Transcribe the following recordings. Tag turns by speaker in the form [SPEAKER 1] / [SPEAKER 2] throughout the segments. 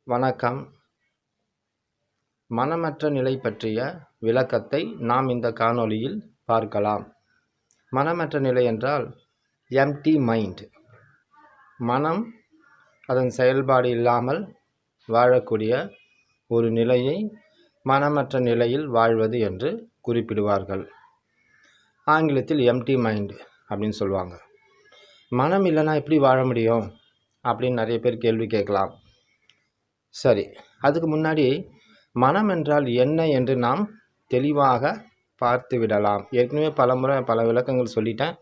[SPEAKER 1] வணக்கம். மனமற்ற நிலை பற்றிய விளக்கத்தை நாம் இந்த காணொளியில் பார்க்கலாம். மனமற்ற நிலை என்றால் எம்ப்டி மைண்ட். மனம் அதன் செயல்பாடு இல்லாமல் வாழக்கூடிய ஒரு நிலையை மனமற்ற நிலையில் வாழ்வது என்று குறிப்பிடுவார்கள். ஆங்கிலத்தில் எம்ப்டி மைண்ட் அப்படின்னு சொல்லுவாங்க. மனம் இல்லைன்னா எப்படி வாழ முடியும் அப்படின்னு நிறைய பேர் கேள்வி கேட்கலாம். சரி, அதுக்கு முன்னாடி மனம் என்றால் என்ன என்று நாம் தெளிவாக பார்த்து விடலாம். ஏற்கனவே பல விளக்கங்கள் சொல்லிட்டேன்.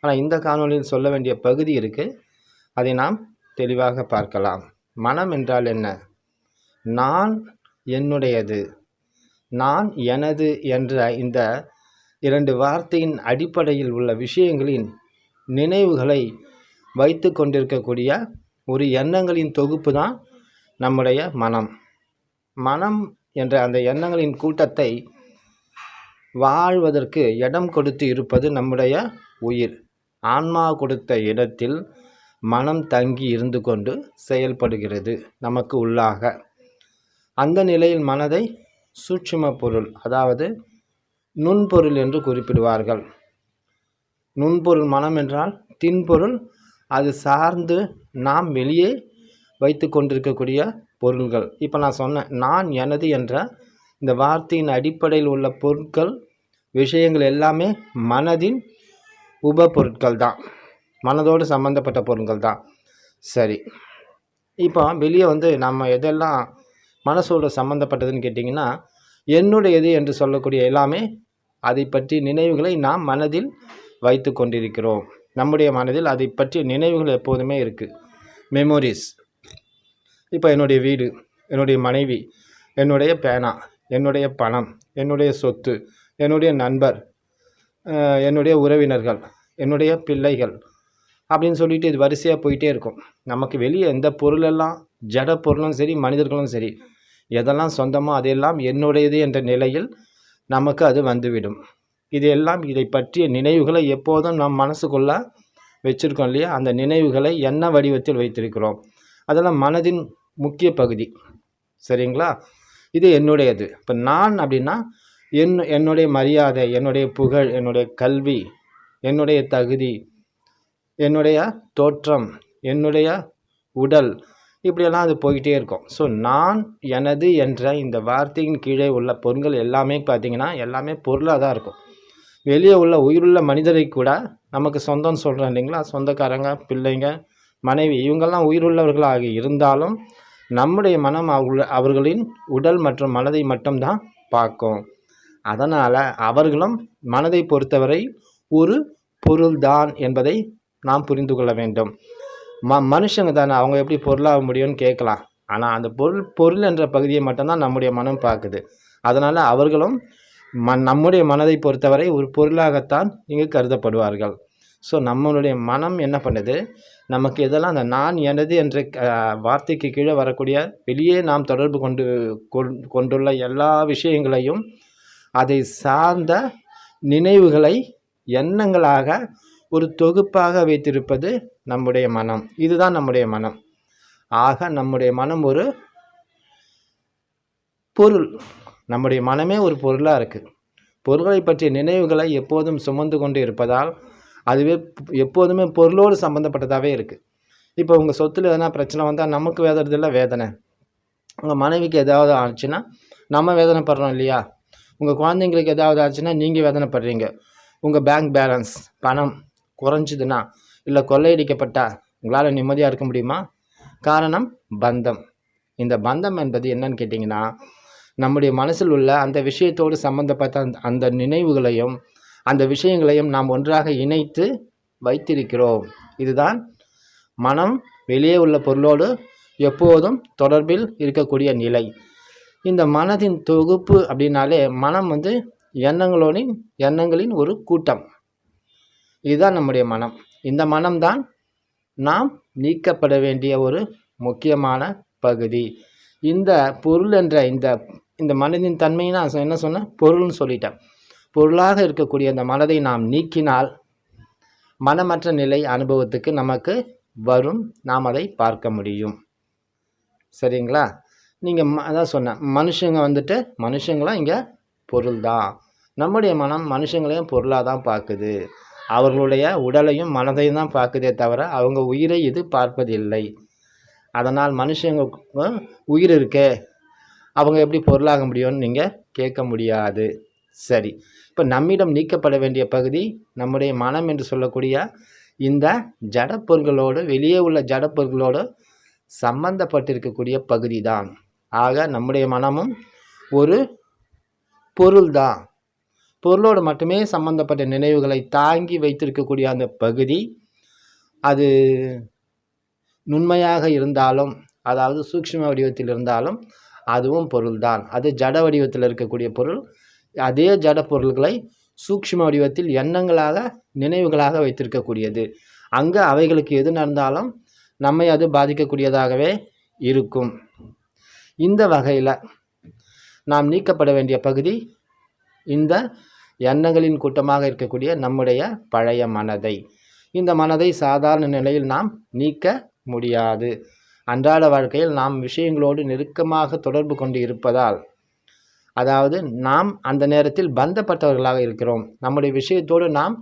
[SPEAKER 1] ஆனால் இந்த காணொளியில் சொல்ல வேண்டிய பகுதி இருக்குது, அதை நாம் தெளிவாக பார்க்கலாம். மனம் என்றால் என்ன? நான் என்னுடையது, நான் எனது என்ற இந்த இரண்டு வார்த்தையின் அடிப்படையில் உள்ள விஷயங்களின் நினைவுகளை வைத்து கொண்டிருக்கக்கூடிய ஒரு எண்ணங்களின் தொகுப்பு தான் நம்முடைய மனம். மனம் என்ற அந்த எண்ணங்களின் கூட்டத்தை வாழ்வதற்கு இடம் கொடுத்து இருப்பது நம்முடைய உயிர். ஆன்மா கொடுத்த இடத்தில் மனம் தங்கி இருந்து கொண்டு செயல்படுகிறது நமக்கு உள்ளாக. அந்த நிலையில் மனதை சூட்சும பொருள், அதாவது நுண்பொருள் என்று குறிப்பிடுவார்கள். நுண்பொருள் மனம் என்றால் தின்பொருள், அது சார்ந்து நாம் வெளியே வைத்து கொண்டிருக்கக்கூடிய பொருள்கள். இப்போ நான் சொன்னேன், நான் எனது என்ற இந்த வார்த்தையின் அடிப்படையில் உள்ள பொருட்கள், விஷயங்கள் எல்லாமே மனதின் உப பொருட்கள் தான், மனதோடு சம்பந்தப்பட்ட பொருட்கள் தான். சரி, இப்போ வெளியே நம்ம எதெல்லாம் மனசோடு சம்மந்தப்பட்டதுன்னு கேட்டிங்கன்னா, என்னுடையது என்று சொல்லக்கூடிய எல்லாமே அதை பற்றி நினைவுகளை நாம் மனதில் வைத்து கொண்டிருக்கிறோம். நம்முடைய மனதில் அதை பற்றிய நினைவுகள் எப்போதுமே இருக்குது, மெமோரிஸ். இப்போ என்னுடைய வீடு, என்னுடைய மனைவி, என்னுடைய பேனா, என்னுடைய பணம், என்னுடைய சொத்து, என்னுடைய நண்பர், என்னுடைய உறவினர்கள், என்னுடைய பிள்ளைகள் அப்படின்னு சொல்லிட்டு இது வரிசையாக போயிட்டே இருக்கும். நமக்கு வெளியே எந்த பொருளெல்லாம், ஜட பொருளும் சரி, மனிதர்களும் சரி, எதெல்லாம் சொந்தமோ அதையெல்லாம் என்னுடையது என்ற நிலையில் நமக்கு அது வந்துவிடும். இது எல்லாம் இதை பற்றிய நினைவுகளை எப்போதும் நம் மனசுக்குள்ளே வச்சுருக்கோம் இல்லையா? அந்த நினைவுகளை என்ன வடிவத்தில் வைத்திருக்கிறோம், அதெல்லாம் மனதின் முக்கிய பகுதி. சரிங்களா? இது என்னுடையது. இப்போ நான் அப்படின்னா என்னுடைய மரியாதை, என்னுடைய புகழ், என்னுடைய கல்வி, என்னுடைய தகுதி, என்னுடைய தோற்றம், என்னுடைய உடல், இப்படியெல்லாம் அது போய்கிட்டே இருக்கும். ஸோ நான் எனது என்ற இந்த வார்த்தையின் கீழே உள்ள பொருட்கள் எல்லாமே பார்த்திங்கன்னா எல்லாமே பொருளாக தான் இருக்கும். வெளியே உள்ள உயிருள்ள மனிதரை கூட நமக்கு சொந்தம்னு சொல்கிறோம் இல்லைங்களா? சொந்தக்காரங்க, பிள்ளைங்க, மனைவி, இவங்கெல்லாம் உயிருள்ளவர்களாக இருந்தாலும் நம்முடைய மனம் அவர்களின் உடல் மற்றும் மனதை மட்டும்தான் பார்க்கும். அதனால் அவர்களும் மனதை பொறுத்தவரை ஒரு பொருள்தான் என்பதை நாம் புரிந்து கொள்ள வேண்டும். மனுஷங்க தானே, அவங்க எப்படி பொருளாக முடியும்னு கேட்கலாம். ஆனால் அந்த பொருள் என்ற பகுதியை மட்டும்தான் நம்முடைய மனம் பார்க்குது. அதனால் அவர்களும் நம்முடைய மனதை பொறுத்தவரை ஒரு பொருளாகத்தான் இங்கு கருதப்படுவார்கள். ஸோ நம்மளுடைய மனம் என்ன பண்ணுது, நமக்கு இதெல்லாம் அந்த நான் எனது என்ற வார்த்தைக்கு கீழே வரக்கூடிய வெளியே நாம் தொடர்பு கொண்டுள்ள எல்லா விஷயங்களையும், அதை சார்ந்த நினைவுகளை எண்ணங்களாக ஒரு தொகுப்பாக வைத்திருப்பது நம்முடைய மனம். இதுதான் நம்முடைய மனம். ஆக நம்முடைய மனம் ஒரு பொருள். நம்முடைய மனமே ஒரு பொருளாக இருக்குது. பொருள்களை பற்றிய நினைவுகளை எப்போதும் சுமந்து கொண்டு இருப்பதால் அதுவே எப்போதுமே பொருளோடு சம்மந்தப்பட்டதாகவே இருக்குது. இப்போ உங்கள் சொத்தில் எதனா பிரச்சனை வந்தால் நமக்கு வேதனைதில்லை வேதனை, உங்கள் மனைவிக்கு ஏதாவது ஆச்சுன்னா நம்ம வேதனைப்படுறோம் இல்லையா? உங்கள் குழந்தைங்களுக்கு ஏதாவது ஆச்சுன்னா நீங்கள் வேதனைப்படுறீங்க. உங்கள் பேங்க் பேலன்ஸ் பணம் குறைஞ்சிதுன்னா, இல்லை கொள்ளையடிக்கப்பட்டா உங்களால் நிம்மதியாக இருக்க முடியுமா? காரணம் பந்தம். இந்த பந்தம் என்பது என்னன்னு கேட்டிங்கன்னா, நம்முடைய மனசில் உள்ள அந்த விஷயத்தோடு சம்பந்தப்பட்ட அந்த நினைவுகளையும் அந்த விஷயங்களையும் நாம் ஒன்றாக இணைத்து வைத்திருக்கிறோம். இதுதான் மனம் வெளியே உள்ள பொருளோடு எப்போதும் தொடர்பில் இருக்கக்கூடிய நிலை. இந்த மனதின் தொகுப்பு அப்படின்னாலே மனம் எண்ணங்களின் ஒரு கூட்டம். இதுதான் நம்முடைய மனம். இந்த மனம்தான் நாம் நீக்கப்பட வேண்டிய ஒரு முக்கியமான பகுதி. இந்த பொருள் என்ற இந்த மனதின் தன்மையை நான் என்ன சொன்னேன், பொருள்னு சொல்லிட்டேன். பொருளாக இருக்கக்கூடிய அந்த மனதை நாம் நீக்கினால் மனமற்ற நிலை அனுபவத்துக்கு நமக்கு வரும், நாம் அதை பார்க்க முடியும். சரிங்களா? நீங்கள் அதான் சொன்னேன், மனுஷங்க வந்துட்டு மனுஷங்களாம் இங்கே பொருள் தான். நம்முடைய மனம் மனுஷங்களையும் பொருளாக தான் பார்க்குது. அவர்களுடைய உடலையும் மனதையும் தான் பார்க்குதே தவிர அவங்க உயிரை இது பார்ப்பதில்லை. அதனால் மனுஷங்க உயிர் இருக்கே, அவங்க எப்படி பொருளாக முடியும்னு நீங்கள் கேட்க முடியாது. சரி, இப்போ நம்மிடம் நீக்கப்பட வேண்டிய பகுதி நம்முடைய மனம் என்று சொல்லக்கூடிய இந்த ஜடப்பொருள்களோடு, வெளியே உள்ள ஜடப்பொருள்களோடு சம்பந்தப்பட்டிருக்கக்கூடிய பகுதி தான். ஆக நம்முடைய மனமும் ஒரு பொருள் தான். பொருளோடு மட்டுமே சம்பந்தப்பட்ட நினைவுகளை தாங்கி வைத்திருக்கக்கூடிய அந்த பகுதி, அது நுண்மையாக இருந்தாலும், அதாவது சூக்ஷ்ம வடிவத்தில் இருந்தாலும் அதுவும் பொருள்தான். அது ஜட வடிவத்தில் இருக்கக்கூடிய பொருள். அதே ஜட பொருள்களை சூக்ஷ்ம வடிவத்தில் எண்ணங்களாக, நினைவுகளாக வைத்திருக்கக்கூடியது. அங்கே அவைகளுக்கு எது நடந்தாலும் நம்மை அது பாதிக்கக்கூடியதாகவே இருக்கும். இந்த வகையில் நாம் நீக்கப்பட வேண்டிய பகுதி இந்த எண்ணங்களின் கூட்டமாக இருக்கக்கூடிய நம்முடைய பழைய மனதை. இந்த மனதை சாதாரண நிலையில் நாம் நீக்க முடியாது. அன்றாட வாழ்க்கையில் நாம் விஷயங்களோடு நெருக்கமாக தொடர்பு கொண்டு இருப்பதால், அதாவது நாம் அந்த நேரத்தில் பந்தப்பட்டவர்களாக இருக்கிறோம். நம்முடைய விஷயத்தோடு நாம்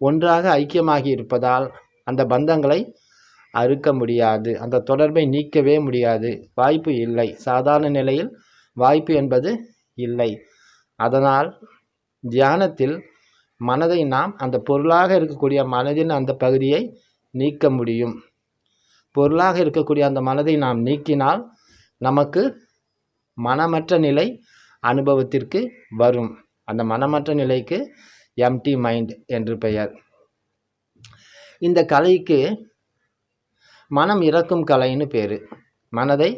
[SPEAKER 1] ஒன்றாக ஐக்கியமாகி இருப்பதால் அந்த பந்தங்களை அறுக்க முடியாது, அந்த தொடர்பை நீக்கவே முடியாது. வாய்ப்பு இல்லை. சாதாரண நிலையில் வாய்ப்பு என்பது இல்லை. அதனால் தியானத்தில் மனதை நாம் அந்த பொருளாக இருக்கக்கூடிய மனதின் அந்த பகுதியை நீக்க முடியும். பொருளாக இருக்கக்கூடிய அந்த மனதை நாம் நீக்கினால் நமக்கு மனமற்ற நிலை அனுபவத்திற்கு வரும். அந்த மனமற்ற நிலைக்கு எம்டி மைண்ட் என்று பெயர். இந்த கலைக்கு மனம் இறக்கும் கலைன்னு பேர். மனதை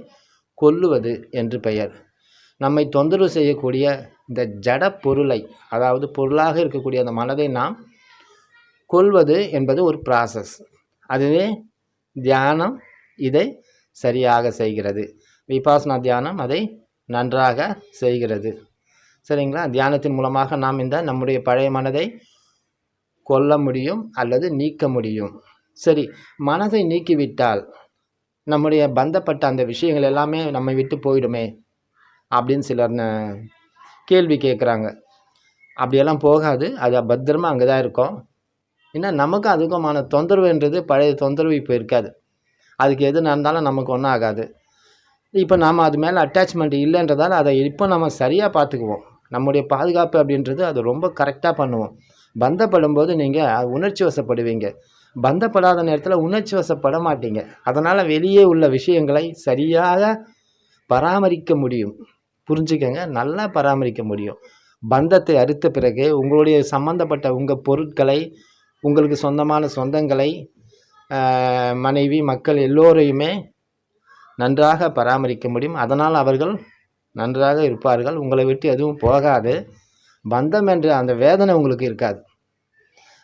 [SPEAKER 1] கொல்லுவது என்று பெயர். நம்மை தொந்தரவு செய்யக்கூடிய இந்த ஜட பொருளை, அதாவது பொருளாக இருக்கக்கூடிய அந்த மனதை நாம் கொல்வது என்பது ஒரு ப்ராசஸ். அதுவே தியானம் இதை சரியாக செய்கிறது. விபாசனா தியானம் அதை நன்றாக செய்கிறது. சரிங்களா? தியானத்தின் மூலமாக நாம் இந்த நம்முடைய பழைய மனதை கொல்ல முடியும் அல்லது நீக்க முடியும். சரி, மனதை நீக்கிவிட்டால் நம்முடைய பந்தப்பட்ட அந்த விஷயங்கள் எல்லாமே நம்மை விட்டு போயிடுமே அப்படின்னு சிலர் கேள்வி கேட்குறாங்க. அப்படியெல்லாம் போகாது. அது பத்திரமா அங்கே தான் இருக்கும். ஏன்னா நமக்கு அதுக்குமான தொந்தரவுன்றது பழைய தொந்தரவு இப்போ இருக்காது. அதுக்கு எது நடந்தாலும் நமக்கு ஒன்றும் ஆகாது. இப்போ நாம் அது மேலே அட்டாச்மெண்ட் இல்லைன்றதால அதை இப்போ நம்ம சரியாக பார்த்துக்குவோம். நம்முடைய பாதுகாப்பு அப்படின்றது அது ரொம்ப கரெக்டாக பண்ணுவோம். பந்தப்படும் போது நீங்கள் உணர்ச்சி வசப்படுவீங்க. பந்தப்படாத நேரத்தில் உணர்ச்சி வசப்பட மாட்டீங்க. அதனால் வெளியே உள்ள விஷயங்களை சரியாக பராமரிக்க முடியும். புரிஞ்சுக்கங்க, நல்லா பராமரிக்க முடியும். பந்தத்தை அறுத்த பிறகு உங்களுடைய சம்பந்தப்பட்ட உங்கள் பொருட்களை, உங்களுக்கு சொந்தமான சொந்தங்களை, மனைவி, மக்கள் எல்லோரையுமே நன்றாக பராமரிக்க முடியும். அதனால் அவர்கள் நன்றாக இருப்பார்கள். உங்களை விட்டு எதுவும் போகாது. பந்தம் என்ற அந்த வேதனை உங்களுக்கு இருக்காது.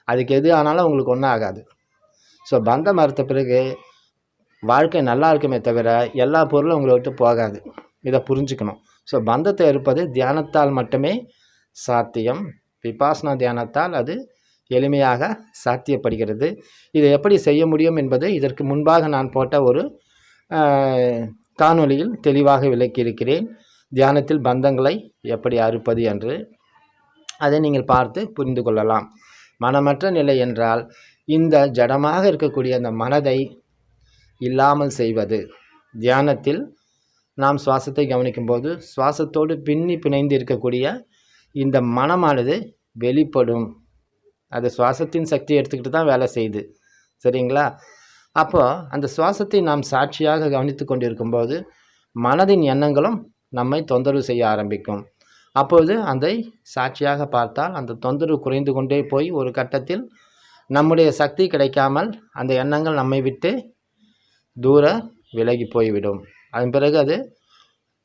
[SPEAKER 1] அதுக்கு எது ஆனாலும் உங்களுக்கு ஒன்றும் ஆகாது. ஸோ பந்தம் அறுத்த பிறகு வாழ்க்கை நல்லா இருக்குமே தவிர எல்லா பொருளும் உங்களை விட்டு போகாது. இதை புரிஞ்சுக்கணும். ஸோ பந்தத்தை அறுப்பது தியானத்தால் மட்டுமே சாத்தியம். விபாசனா தியானத்தால் அது எளிமையாக சாத்தியப்படுகிறது. இதை எப்படி செய்ய முடியும் என்பது இதற்கு முன்பாக நான் போட்ட ஒரு காணொளியில் தெளிவாக விளக்கியிருக்கிறேன். தியானத்தில் பந்தங்களை எப்படி அறுப்பது என்று அதை நீங்கள் பார்த்து புரிந்து கொள்ளலாம். மனமற்ற நிலை என்றால் இந்த ஜடமாக இருக்கக்கூடிய அந்த மனதை இல்லாமல் செய்வது. தியானத்தில் நாம் சுவாசத்தை கவனிக்கும்போது சுவாசத்தோடு பிணைந்து இருக்கக்கூடிய இந்த மனமானது வெளிப்படும். அது சுவாசத்தின் சக்தி எடுத்துக்கிட்டு தான் வேலை செய்யுது. சரிங்களா? அப்போது அந்த சுவாசத்தை நாம் சாட்சியாக கவனித்து கொண்டிருக்கும்போது மனதின் எண்ணங்களும் நம்மை தொந்தரவு செய்ய ஆரம்பிக்கும். அப்போது அதை சாட்சியாக பார்த்தால் அந்த தொந்தரவு குறைந்து கொண்டே போய் ஒரு கட்டத்தில் நம்முடைய சக்தி கிடைக்காமல் அந்த எண்ணங்கள் நம்மை விட்டு தூர விலகி போய்விடும். அதன் பிறகு அது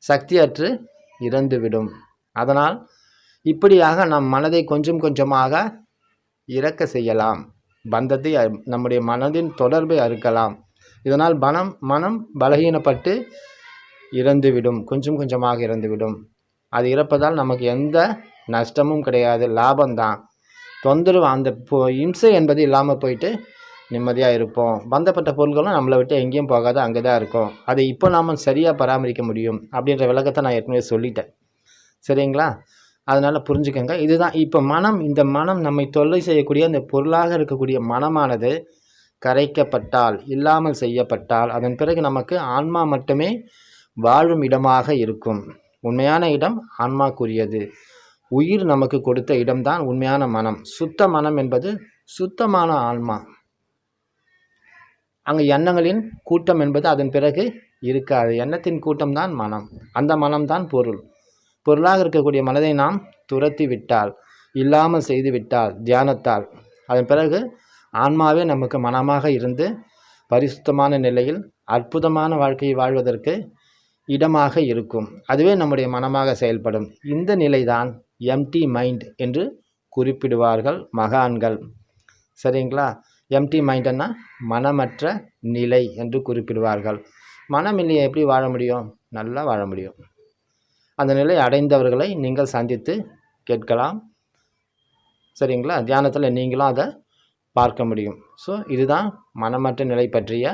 [SPEAKER 1] சக்தியற்று இறந்துவிடும். அதனால் இப்படியாக நம் மனதை கொஞ்சம் கொஞ்சமாக இறக்க செய்யலாம். பந்தத்தை, நம்முடைய மனதின் தொடர்பை அறுக்கலாம். இதனால் மனம் பலகீனப்பட்டு இறந்துவிடும். கொஞ்சம் கொஞ்சமாக இறந்துவிடும். அது இறப்பதால் நமக்கு எந்த நஷ்டமும் கிடையாது, லாபம்தான். தொந்தரவு அந்த இம்சை என்பது இல்லாமல் போயிட்டு நிம்மதியாக இருப்போம். பந்தப்பட்ட பொருள்களும் நம்மளை விட்டு எங்கேயும் போகாது, அங்கே தான் இருக்கும். அதை இப்போ நாம் சரியாக பராமரிக்க முடியும் அப்படின்ற விளக்கத்தை நான் ஏற்கனவே சொல்லிட்டேன். சரிங்களா? அதனால் புரிஞ்சுக்கங்க. இதுதான் இப்போ மனம், இந்த மனம் நம்மை தொல்லை செய்யக்கூடிய அந்த பொருளாக இருக்கக்கூடிய மனமானது கரைக்கப்பட்டால், இல்லாமல் செய்யப்பட்டால், அதன் பிறகு நமக்கு ஆன்மா மட்டுமே வாழும் இடமாக இருக்கும். உண்மையான இடம் ஆன்மாக்குரியது. உயிர் நமக்கு கொடுத்த இடம்தான் உண்மையான மனம். சுத்த மனம் என்பது சுத்தமான ஆன்மா. அங்கே எண்ணங்களின் கூட்டம் என்பது அதன் பிறகு இருக்காது. எண்ணத்தின் கூட்டம்தான் மனம். அந்த மனம்தான் பொருள். பொருளாக இருக்கக்கூடிய மனதை நாம் துரத்தி விட்டால், இல்லாமல் செய்து விட்டால், தியானத்தால், அதன் பிறகு ஆன்மாவே நமக்கு மனமாக இருந்து பரிசுத்தமான நிலையில் அற்புதமான வாழ்க்கையை வாழ்வதற்கு இடமாக இருக்கும். அதுவே நம்முடைய மனமாக செயல்படும். இந்த நிலைதான் எம்டி மைண்ட் என்று குறிப்பிடுவார்கள் மகான்கள். சரிங்களா? எம்டி மைண்டுன்னா மனமற்ற நிலை என்று குறிப்பிடுவார்கள். மனமில்லையே எப்படி வாழ முடியும்? நல்லா வாழ முடியும். அந்த நிலை அடைந்தவர்களை நீங்கள் சந்தித்து கேட்கலாம். சரிங்களா? தியானத்தில் நீங்களும் அதை பார்க்க முடியும். ஸோ இதுதான் மனமற்ற நிலை பற்றிய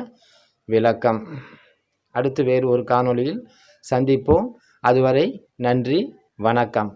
[SPEAKER 1] விளக்கம். அடுத்து வேறு ஒரு காணொளியில் சந்திப்போம். அதுவரை நன்றி, வணக்கம்.